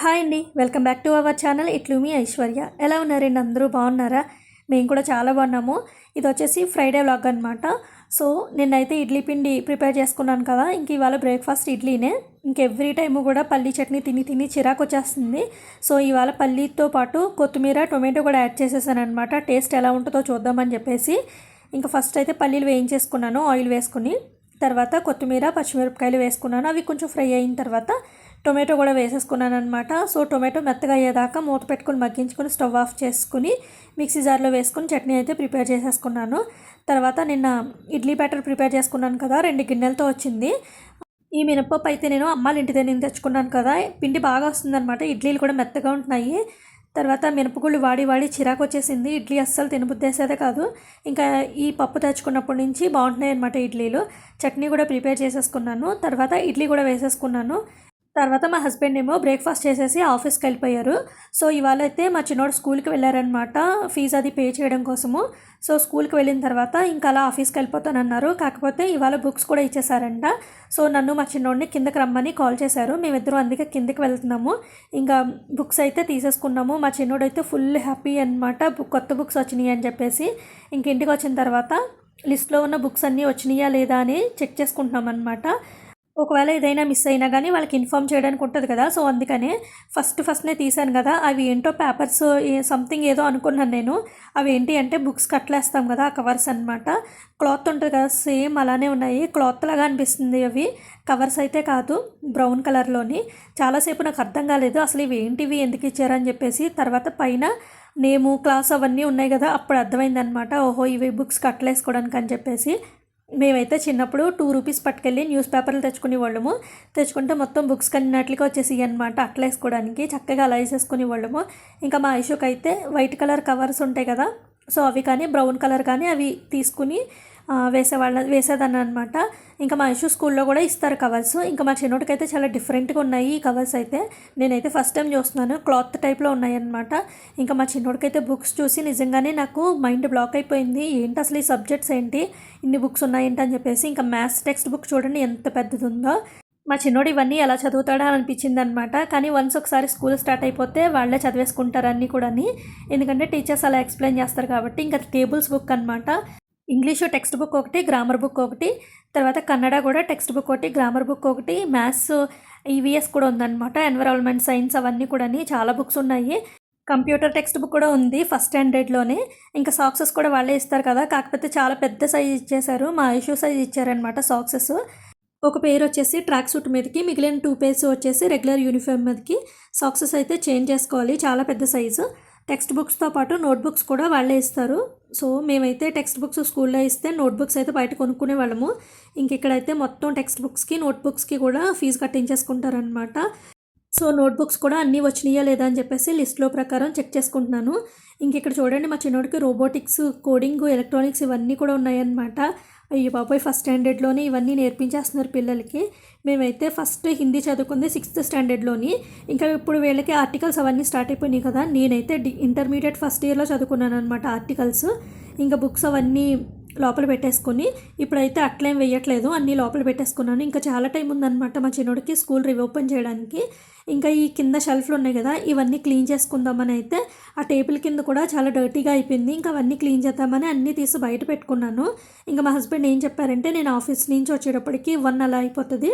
Hi అండి. Welcome back to our channel ఇట్లు మీ ఐశ్వర్య. ఎలా ఉన్నారండి? అందరూ బాగున్నారా? మేము కూడా చాలా బాగున్నాము. ఇది వచ్చేసి ఫ్రైడే వ్లాగ్ అనమాట. సో నిన్నైతే ఇడ్లీ పిండి ప్రిపేర్ చేసుకున్నాను కదా, ఇంక ఇవాళ బ్రేక్ఫాస్ట్ ఇడ్లీనే. ఇంక ఎవ్రీ టైము కూడా పల్లీ చట్నీ తిని తిని చిరాకు వచ్చేస్తుంది. సో ఇవాళ పల్లీతో పాటు కొత్తిమీర టొమాటో కూడా యాడ్ చేసేసాను అనమాట. టేస్ట్ ఎలా ఉంటుందో చూద్దామని చెప్పేసి ఇంకా ఫస్ట్ అయితే పల్లీలు వేయించేసుకున్నాను ఆయిల్ వేసుకుని. తర్వాత కొత్తిమీర పచ్చిమిరపకాయలు వేసుకున్నాను. అవి కొంచెం ఫ్రై అయిన తర్వాత టొమాటో కూడా వేసేసుకున్నాను అనమాట. సో టొమాటో మెత్తగా అయ్యేదాకా మూత పెట్టుకుని మగ్గించుకొని స్టవ్ ఆఫ్ చేసుకుని మిక్సీ జార్లో వేసుకుని చట్నీ అయితే ప్రిపేర్ చేసేసుకున్నాను. తర్వాత నిన్న ఇడ్లీ బ్యాటర్ ప్రిపేర్ చేసుకున్నాను కదా, 2 గిన్నెలతో వచ్చింది. ఈ మినపప్పు అయితే నేను అమ్మాళ్ళ ఇంటి దగ్గర నుంచి తెచ్చుకున్నాను కదా, పిండి బాగా వస్తుందన్నమాట. ఇడ్లీలు కూడా మెత్తగా ఉంటున్నాయి. తర్వాత మినపగుళ్ళు వాడి వాడి చిరాకు వచ్చేసింది. ఇడ్లీ అస్సలు తినబుద్దేసేదే కాదు. ఇంకా ఈ పప్పు తెచ్చుకున్నప్పటి నుంచి బాగుంటున్నాయి అనమాట ఇడ్లీలు. చట్నీ కూడా ప్రిపేర్ చేసేసుకున్నాను. తర్వాత ఇడ్లీ కూడా వేసేసుకున్నాను. తర్వాత మా హస్బెండ్ ఏమో బ్రేక్ఫాస్ట్ చేసేసి ఆఫీస్కి వెళ్ళిపోయారు. సో ఇవాళ అయితే మా చిన్నోడు స్కూల్కి వెళ్ళారనమాట, ఫీజు అది పే చేయడం కోసము. సో స్కూల్కి వెళ్ళిన తర్వాత ఇంకా అలా ఆఫీస్కి వెళ్ళిపోతానన్నారు. కాకపోతే ఇవాళ బుక్స్ కూడా ఇచ్చేసారంట. సో నన్ను మా చిన్నోడిని కిందకి రమ్మని కాల్ చేశారు. మేమిద్దరం అందుకే కిందకి వెళ్తున్నాము. ఇంకా బుక్స్ అయితే తీసేసుకున్నాము. మా చిన్నోడు అయితే ఫుల్ హ్యాపీ అనమాట, కొత్త బుక్స్ వచ్చినాయి అని చెప్పేసి. ఇంక ఇంటికి వచ్చిన తర్వాత లిస్ట్లో ఉన్న బుక్స్ అన్నీ వచ్చినాయా లేదా అని చెక్ చేసుకుంటున్నాం అనమాట. ఒకవేళ ఏదైనా మిస్ అయినా కానీ వాళ్ళకి ఇన్ఫామ్ చేయడానికి ఉంటుంది కదా, సో అందుకనే ఫస్ట్నే తీసాను కదా. అవి ఏంటో పేపర్స్ సంథింగ్ ఏదో అనుకున్నాను నేను. అవి ఏంటి అంటే బుక్స్ కట్లేస్తాం కదా, ఆ కవర్స్ అనమాట. క్లాత్ ఉంటుంది కదా, సేమ్ అలానే ఉన్నాయి. క్లాత్ లాగా అనిపిస్తుంది అవి, కవర్స్ అయితే కాదు. బ్రౌన్ కలర్లోని. చాలాసేపు నాకు అర్థం కాలేదు అసలు ఇవి ఏంటివి, ఎందుకు ఇచ్చారని చెప్పేసి. తర్వాత పైన నేము క్లాస్ అవన్నీ ఉన్నాయి కదా, అప్పుడు అర్థమైందనమాట. ఓహో ఇవి బుక్స్ కట్లేసుకోవడానికి అని చెప్పేసి. మేమైతే చిన్నప్పుడు 2 రూపీస్ పట్టుకెళ్ళి న్యూస్ పేపర్లు తెచ్చుకునే వాళ్ళము. తెచ్చుకుంటే మొత్తం బుక్స్ కన్నట్లుగా వచ్చేసి అనమాట, అట్లా వేసుకోవడానికి చక్కగా అలా వేసేసుకునే వాళ్ళము. ఇంకా మా ఐషుకి అయితే వైట్ కలర్ కవర్స్ ఉంటాయి కదా, సో అవి కానీ బ్రౌన్ కలర్ కానీ అవి తీసుకుని వేసేదాన్ని అనమాట. ఇంకా మా ఇష్యూ స్కూల్లో కూడా ఇస్తారు కవర్స్. ఇంకా మా చిన్నోడికి అయితే చాలా డిఫరెంట్గా ఉన్నాయి ఈ కవర్స్ అయితే. నేనైతే ఫస్ట్ టైం చూస్తున్నాను, క్లాత్ టైప్లో ఉన్నాయి అనమాట. ఇంకా మా చిన్నోడికి అయితే బుక్స్ చూసి నిజంగానే నాకు మైండ్ బ్లాక్ అయిపోయింది. ఏంటి అసలు ఈ సబ్జెక్ట్స్ ఏంటి, ఇన్ని బుక్స్ ఉన్నాయేంటి అని చెప్పేసి. ఇంకా మ్యాథ్స్ టెక్స్ట్ బుక్ చూడండి ఎంత పెద్దది ఉందో. మా చిన్నోడు ఇవన్నీ ఎలా చదువుతాడా అని అనిపించింది అనమాట. కానీ వన్స్ ఒకసారి స్కూల్ స్టార్ట్ అయిపోతే వాళ్ళే చదివేసుకుంటారు అన్నీ కూడా. ఎందుకంటే టీచర్స్ అలా ఎక్స్ప్లెయిన్ చేస్తారు కాబట్టి. ఇంకా టేబుల్స్ బుక్ అనమాట. ఇంగ్లీషు టెక్స్ట్ బుక్ ఒకటి, గ్రామర్ బుక్ ఒకటి, తర్వాత కన్నడ కూడా టెక్స్ట్ బుక్ ఒకటి, గ్రామర్ బుక్ ఒకటి, మ్యాథ్స్ ఈవీఎస్ కూడా ఉందన్నమాట, ఎన్విరాన్మెంట్ సైన్స్ అవన్నీ కూడా చాలా బుక్స్ ఉన్నాయి. కంప్యూటర్ టెక్స్ట్ బుక్ కూడా ఉంది ఫస్ట్ స్టాండర్డ్లోనే. ఇంకా సాక్సెస్ కూడా వాళ్ళే ఇస్తారు కదా, కాకపోతే చాలా పెద్ద సైజ్ ఇచ్చేశారు. మా ఐషూ సైజ్ ఇచ్చారనమాట సాక్సెస్. ఒక పేరు వచ్చేసి ట్రాక్ సూట్ మీదకి, మిగిలిన 2 పేర్స్ వచ్చేసి రెగ్యులర్ యూనిఫామ్ మీదకి. సాక్సెస్ అయితే చేంజ్ చేసుకోవాలి, చాలా పెద్ద సైజు. టెక్స్ట్ బుక్స్తో పాటు నోట్బుక్స్ కూడా వాళ్ళే ఇస్తారు. సో మేమైతే టెక్స్ట్ బుక్స్ స్కూల్లో ఇస్తే నోట్బుక్స్ అయితే బయట కొనుక్కునే వాళ్ళము. ఇంక ఇక్కడైతే మొత్తం టెక్స్ట్ బుక్స్కి నోట్బుక్స్కి కూడా ఫీజు కట్టించేసుకుంటారనమాట. సో నోట్బుక్స్ కూడా అన్నీ వచ్చినాయా లేదా అని చెప్పేసి లిస్ట్లో ప్రకారం చెక్ చేసుకుంటున్నాను. ఇంక ఇక్కడ చూడండి మా చిన్నోడికి రోబోటిక్స్, కోడింగ్, ఎలక్ట్రానిక్స్ ఇవన్నీ కూడా ఉన్నాయన్నమాట. అయ్యో బాబాయ్, ఫస్ట్ స్టాండర్డ్లోనే ఇవన్నీ నేర్పించేస్తున్నారు పిల్లలకి. మేమైతే ఫస్ట్ హిందీ చదువుకుంది 6th స్టాండర్డ్లోని. ఇంకా ఇప్పుడు వీళ్ళకి ఆర్టికల్స్ అవన్నీ స్టార్ట్ అయిపోయినాయి కదా. నేనైతే ఇంటర్మీడియట్ ఫస్ట్ ఇయర్లో చదువుకున్నాను అనమాట ఆర్టికల్స్. ఇంకా బుక్స్ అవన్నీ లోపల పెట్టేసుకొని ఇప్పుడైతే అట్లేం వేయట్లేదు, అన్నీ లోపల పెట్టేసుకున్నాను. ఇంకా చాలా టైం ఉందన్నమాట మా చిన్నోడికి స్కూల్ రీఓపెన్ చేయడానికి. ఇంకా ఈ కింద షెల్ఫ్లు ఉన్నాయి కదా, ఇవన్నీ క్లీన్ చేసుకుందామని అయితే ఆ టేబుల్ కింద కూడా చాలా డర్టీగా అయిపోయింది. ఇంకా అవన్నీ క్లీన్ చేద్దామని అన్నీ తీసి బయట పెట్టుకున్నాను. ఇంకా మా హస్బెండ్ ఏం చెప్పారంటే, నేను ఆఫీస్ నుంచి వచ్చేటప్పటికి 1 అలా అయిపోతుంది,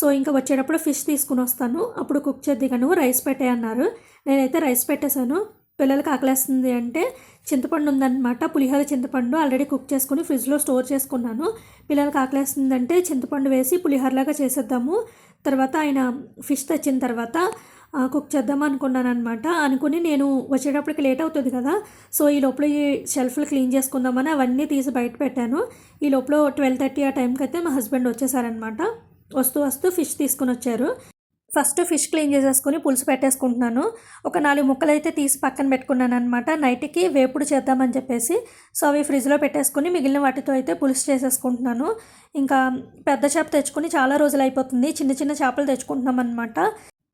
సో ఇంకా వచ్చేటప్పుడు ఫిష్ తీసుకుని వస్తాను, అప్పుడు కుక్ చేద్దిగాను, రైస్ పెట్టే అన్నారు. నేనైతే రైస్ పెట్టేశాను. పిల్లలకి ఆకలేస్తుంది అంటే చింతపండు ఉందన్నమాట, పులిహోర చింతపండు ఆల్రెడీ కుక్ చేసుకుని ఫ్రిడ్జ్లో స్టోర్ చేసుకున్నాను. పిల్లలకి ఆకలేస్తుందంటే చింతపండు వేసి పులిహోరలాగా చేసేద్దాము. తర్వాత ఆయన ఫిష్ తెచ్చిన తర్వాత కుక్ చేద్దాం అనుకున్నాను అనమాట. అనుకుని నేను వచ్చేటప్పటికి లేట్ అవుతుంది కదా, సో ఈ లోపల ఈ షెల్ఫ్లు క్లీన్ చేసుకుందామని అవన్నీ తీసి బయట పెట్టాను. ఈ లోపల 12:30 ఆ టైంకి అయితే మా హస్బెండ్ వచ్చేసారనమాట. వస్తూ ఫిష్ తీసుకుని వచ్చారు. ఫస్ట్ ఫిష్ క్లీన్ చేసేసుకుని పులుసు పెట్టేసుకుంటున్నాను. ఒక 4 ముక్కలు అయితే తీసి పక్కన పెట్టుకున్నాను అనమాట, నైట్కి వేపుడు చేద్దామని చెప్పేసి. సో అవి ఫ్రిడ్జ్లో పెట్టేసుకుని మిగిలిన వాటితో అయితే పులుసు చేసేసుకుంటున్నాను. ఇంకా పెద్ద చేప తెచ్చుకుని చాలా రోజులు అయిపోతుంది, చిన్న చిన్న చేపలు తెచ్చుకుంటున్నాం అనమాట.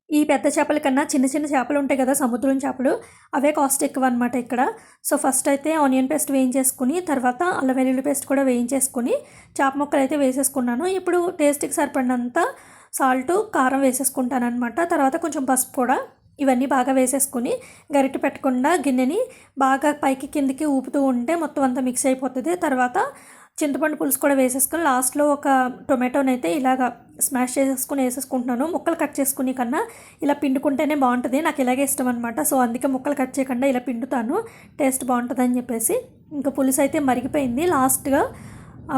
ఈ పెద్ద చేపల కన్నా చిన్న చిన్న చేపలు ఉంటాయి కదా, సముద్రం చేపలు, అవే కాస్ట్ ఎక్కువ అనమాట ఇక్కడ. సో ఫస్ట్ అయితే ఆనియన్ పేస్ట్ వేయించేసుకుని, తర్వాత అల్లం వెల్లుల్లి పేస్ట్ కూడా వేయించేసుకుని చేప ముక్కలు అయితే వేసేసుకున్నాను. ఇప్పుడు టేస్ట్కి సరిపడినంత సాల్టు, కారం వేసేసుకుంటాను అనమాట. తర్వాత కొంచెం పసుపు కూడా. ఇవన్నీ బాగా వేసేసుకుని గరిటె పెట్టకుండా గిన్నెని బాగా పైకి కిందికి ఊపుతూ ఉంటే మొత్తం అంతా మిక్స్ అయిపోతుంది. తర్వాత చింతపండు పులుసు కూడా వేసేసుకొని లాస్ట్లో ఒక టొమాటోని అయితే ఇలాగ స్మాష్ చేసేసుకుని వేసేసుకుంటున్నాను. ముక్కలు కట్ చేసుకుని కన్నా ఇలా పిండుకుంటేనే బాగుంటుంది. నాకు ఇలాగే ఇష్టం అనమాట. సో అందుకే ముక్కలు కట్ చేయకుండా ఇలా పిండుతాను, టేస్ట్ బాగుంటుంది అని చెప్పేసి. ఇంకా పులుసు అయితే మరిగిపోయింది. లాస్ట్గా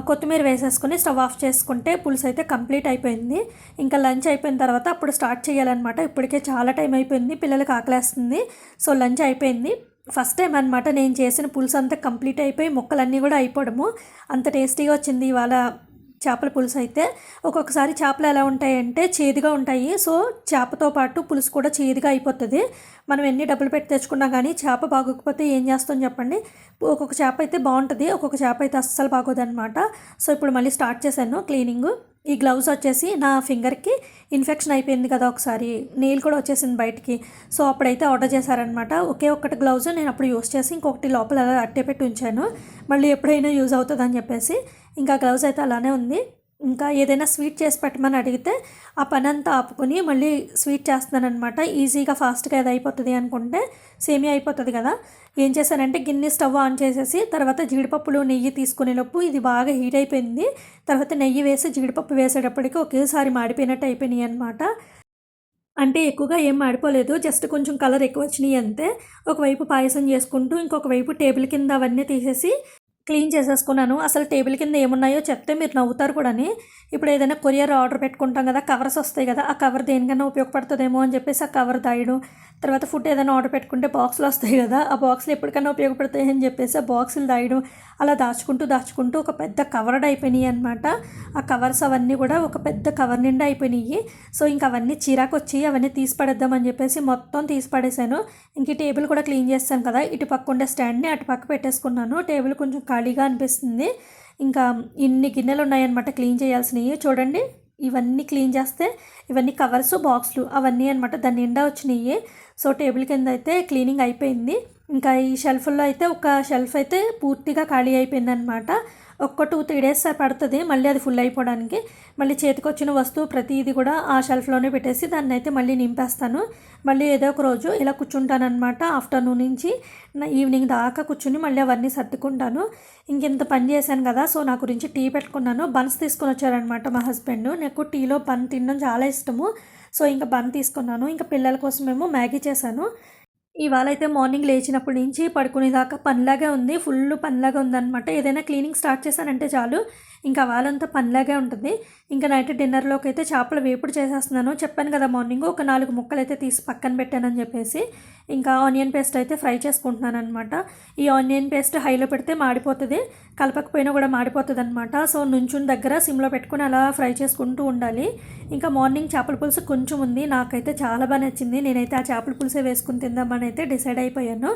కొత్తిమీర వేసేసుకొని స్టవ్ ఆఫ్ చేసుకుంటే పులుసు అయితే కంప్లీట్ అయిపోయింది. ఇంకా లంచ్ అయిపోయిన తర్వాత అప్పుడు స్టార్ట్ చేయాలన్నమాట. ఇప్పటికే చాలా టైం అయిపోయింది, పిల్లలకి ఆకలేస్తుంది. సో లంచ్ అయిపోయింది. ఫస్ట్ టైం అనమాట నేను చేసిన పులుసు అంతా కంప్లీట్ అయిపోయి ముక్కలన్నీ కూడా అయిపోవడము. అంత టేస్టీగా వచ్చింది ఇవాళ చేపల పులుసు అయితే. ఒక్కొక్కసారి చేపలు ఎలా ఉంటాయంటే చేదుగా ఉంటాయి. సో చేపతో పాటు పులుసు కూడా చేదుగా అయిపోతుంది. మనం ఎన్ని డబ్బులు పెట్టి తెచ్చుకున్నా కానీ చేప బాగోకపోతే ఏం చేస్తాం చెప్పండి. ఒక్కొక్క చేప అయితే బాగుంటుంది, ఒక్కొక్క చేప అయితే అస్సలు బాగోదన్నమాట. సో ఇప్పుడు మళ్ళీ స్టార్ట్ చేశాను క్లీనింగ్. ఈ గ్లౌజ్ వచ్చేసి నా ఫింగర్కి ఇన్ఫెక్షన్ అయిపోయింది కదా, ఒకసారి నెయిల్ కూడా వచ్చేసింది బయటికి. సో అప్పుడైతే ఆర్డర్ చేశారనమాట. ఒకే ఒక్కటి గ్లౌజ్ నేను అప్పుడు యూస్ చేసి ఇంకొకటి లోపల అలా అట్టే పెట్టి ఉంచాను, మళ్ళీ ఎప్పుడైనా యూజ్ అవుతుంది అని చెప్పేసి. ఇంకా గ్లౌజ్ అయితే అలానే ఉంది. ఇంకా ఏదైనా స్వీట్ చేసి పెట్టమని అడిగితే ఆ పని అంతా ఆపుకొని మళ్ళీ స్వీట్ చేస్తున్నానమాట. ఈజీగా ఫాస్ట్గా అది అయిపోతుంది అనుకుంటే సేమియా అయిపోతుంది కదా. ఏం చేశానంటే గిన్నె స్టవ్ ఆన్ చేసేసి తర్వాత జీడిపప్పులు నెయ్యి తీసుకునేలోపు ఇది బాగా హీట్ అయిపోయింది. తర్వాత నెయ్యి వేసి జీడిపప్పు వేసేటప్పటికి ఒకేసారి మాడిపోయినట్టు అయిపోయినాయి అనమాట. అంటే ఎక్కువగా ఏం మాడిపోలేదు, జస్ట్ కొంచెం కలర్ ఎక్కువ వచ్చినాయి అంతే. ఒకవైపు పాయసం చేసుకుంటూ ఇంకొక వైపు టేబుల్ కింద అవన్నీ తీసేసి క్లీన్ చేసేసుకున్నాను. అసలు టేబుల్ కింద ఏమున్నాయో చెప్తే మీరు నవ్వుతారు కూడాని. ఇప్పుడు ఏదైనా కొరియర్ ఆర్డర్ పెట్టుకుంటాం కదా, కవర్స్ వస్తాయి కదా, ఆ కవర్ దేనికన్నా ఉపయోగపడుతుందేమో అని చెప్పేసి ఆ కవర్ దాయడం. తర్వాత ఫుడ్ ఏదైనా ఆర్డర్ పెట్టుకుంటే బాక్సులు వస్తాయి కదా, ఆ బాక్సులు ఎప్పటికన్నా ఉపయోగపడతాయి అని చెప్పేసి ఆ బాక్సులు దాయడం. అలా దాచుకుంటూ ఒక పెద్ద కవర్డ్ అయిపోయినాయి అనమాట. ఆ కవర్స్ అవన్నీ కూడా ఒక పెద్ద కవర్ నిండా అయిపోయినాయి. సో ఇంక అవన్నీ చిరాకు వచ్చి అవన్నీ తీసి పడేద్దామని చెప్పేసి మొత్తం తీసి పడేసాను. ఇంక టేబుల్ కూడా క్లీన్ చేస్తాను కదా, ఇటు పక్క ఉండే స్టాండ్ని అటు పక్క పెట్టేసుకున్నాను. టేబుల్ కొంచెం ఖాళీగా అనిపిస్తుంది. ఇంకా ఇన్ని గిన్నెలు ఉన్నాయన్నమాట క్లీన్ చేయాల్సినవి. చూడండి, ఇవన్నీ క్లీన్ చేస్తే ఇవన్నీ కవర్స్ బాక్సులు అవన్నీ అనమాట దాని నిండా వచ్చినాయి. సో టేబుల్ కింద అయితే క్లీనింగ్ అయిపోయింది. ఇంకా ఈ షెల్ఫ్లో అయితే ఒక షెల్ఫ్ అయితే పూర్తిగా ఖాళీ అయిపోయింది అనమాట. ఒక్క 2-3 డేస్ పడుతుంది మళ్ళీ అది ఫుల్ అయిపోవడానికి. మళ్ళీ చేతికి వచ్చిన వస్తువు ప్రతిదీ కూడా ఆ షెల్ఫ్లోనే పెట్టేసి దాన్ని అయితే మళ్ళీ నింపేస్తాను. మళ్ళీ ఏదో ఒక రోజు ఇలా కూర్చుంటానమాట. ఆఫ్టర్నూన్ నుంచి ఈవినింగ్ దాకా కూర్చుని మళ్ళీ అవన్నీ సర్దుకుంటాను. ఇంకెంత పని చేశాను కదా, సో నా గురించి టీ పెట్టుకున్నాను. బన్స్ తీసుకొని వచ్చారనమాట మా హస్బెండ్. నాకు టీలో బన్ తినడం చాలా ఇష్టము. సో ఇంకా బన్ తీసుకున్నాను. ఇంకా పిల్లల కోసమేమో మ్యాగీ చేశాను. ఇవాళ అయితే మార్నింగ్ లేచినప్పటి నుంచి పడుకునేదాకా పనిలాగే ఉంది, ఫుల్ పనిలాగా ఉందన్నమాట. ఏదైనా క్లీనింగ్ స్టార్ట్ చేశానంటే చాలు ఇంకా వాళ్ళంతా పనిలాగే ఉంటుంది. ఇంకా నైట్ డిన్నర్లోకి అయితే చేపల వేపుడు చేసేస్తున్నాను. చెప్పాను కదా మార్నింగ్ ఒక 4 ముక్కలు అయితే తీసి పక్కన పెట్టానని చెప్పేసి. ఇంకా ఆనియన్ పేస్ట్ అయితే ఫ్రై చేసుకుంటున్నాను అనమాట. ఈ ఆనియన్ పేస్ట్ హైలో పెడితే మాడిపోతుంది, కలపకపోయినా కూడా మాడిపోతుంది అనమాట. సో నుంచుని దగ్గర సిమ్లో పెట్టుకుని అలా ఫ్రై చేసుకుంటూ ఉండాలి. ఇంకా మార్నింగ్ చేపల పులుసు కొంచెం ఉంది, నాకైతే చాలా బాగా నచ్చింది. నేనైతే ఆ చేపల పులుసే వేసుకుని తిందామని అయితే డిసైడ్ అయిపోయాను.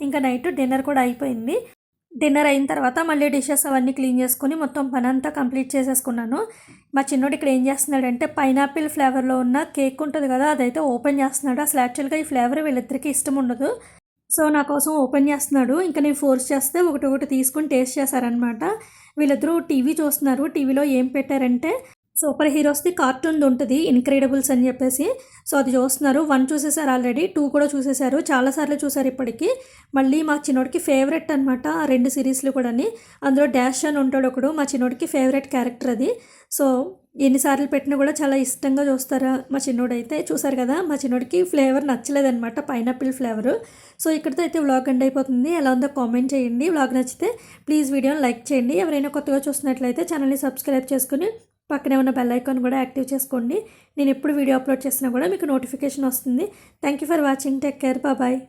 ఇంకా నైట్ డిన్నర్ కూడా అయిపోయింది. డిన్నర్ అయిన తర్వాత మళ్ళీ డిషెస్ అవన్నీ క్లీన్ చేసుకుని మొత్తం పని అంతా కంప్లీట్ చేసేసుకున్నాను. మా చిన్నోడు ఇక్కడ ఏం చేస్తున్నాడంటే పైనాపిల్ ఫ్లేవర్లో ఉన్న కేక్ ఉంటుంది కదా, అదైతే ఓపెన్ చేస్తున్నాడు. అసలు యాక్చువల్గా ఈ ఫ్లేవర్ వీళ్ళిద్దరికీ ఇష్టం ఉండదు. సో నా కోసం ఓపెన్ చేస్తున్నాడు. ఇంకా నేను ఫోర్స్ చేస్తే ఒకటి తీసుకుని టేస్ట్ చేశారనమాట. వీళ్ళిద్దరూ టీవీ చూస్తున్నారు. టీవీలో ఏం పెట్టారంటే సూపర్ హీరోస్ది కార్టూన్ ఉంటుంది ఇన్క్రెడిబుల్స్ అని చెప్పేసి. సో అది చూస్తున్నారు. 1 చూసేసారు ఆల్రెడీ, 2 కూడా చూసేసారు, చాలాసార్లు చూసారు ఇప్పటికీ. మళ్ళీ మా చిన్నోడికి ఫేవరెట్ అనమాట ఆ 2 సిరీస్లు కూడాని. అందులో డాష్ అని ఉంటాడు ఒకడు, మా చిన్నోడికి ఫేవరెట్ క్యారెక్టర్ అది. సో ఎన్నిసార్లు పెట్టినా కూడా చాలా ఇష్టంగా చూస్తారా మా చిన్నోడైతే. చూసారు కదా, మా చిన్నోడికి ఫ్లేవర్ నచ్చలేదన్నమాట, పైనాపిల్ ఫ్లేవరు. సో ఇక్కడితో అయితే వ్లాగ్ ఎండ్ అయిపోతుంది. ఎలా ఉందో కామెంట్ చేయండి. వ్లాగ్ నచ్చితే ప్లీజ్ వీడియోని లైక్ చేయండి. ఎవరైనా కొత్తగా చూస్తున్నట్లయితే ఛానల్ని సబ్స్క్రైబ్ చేసుకుని పక్కనే ఉన్న బెల్ ఐకాన్ కూడా యాక్టివ్ చేసుకోండి. నేను ఎప్పుడు వీడియో అప్లోడ్ చేసినా కూడా మీకు నోటిఫికేషన్ వస్తుంది. Thank you for watching. Take care. Bye.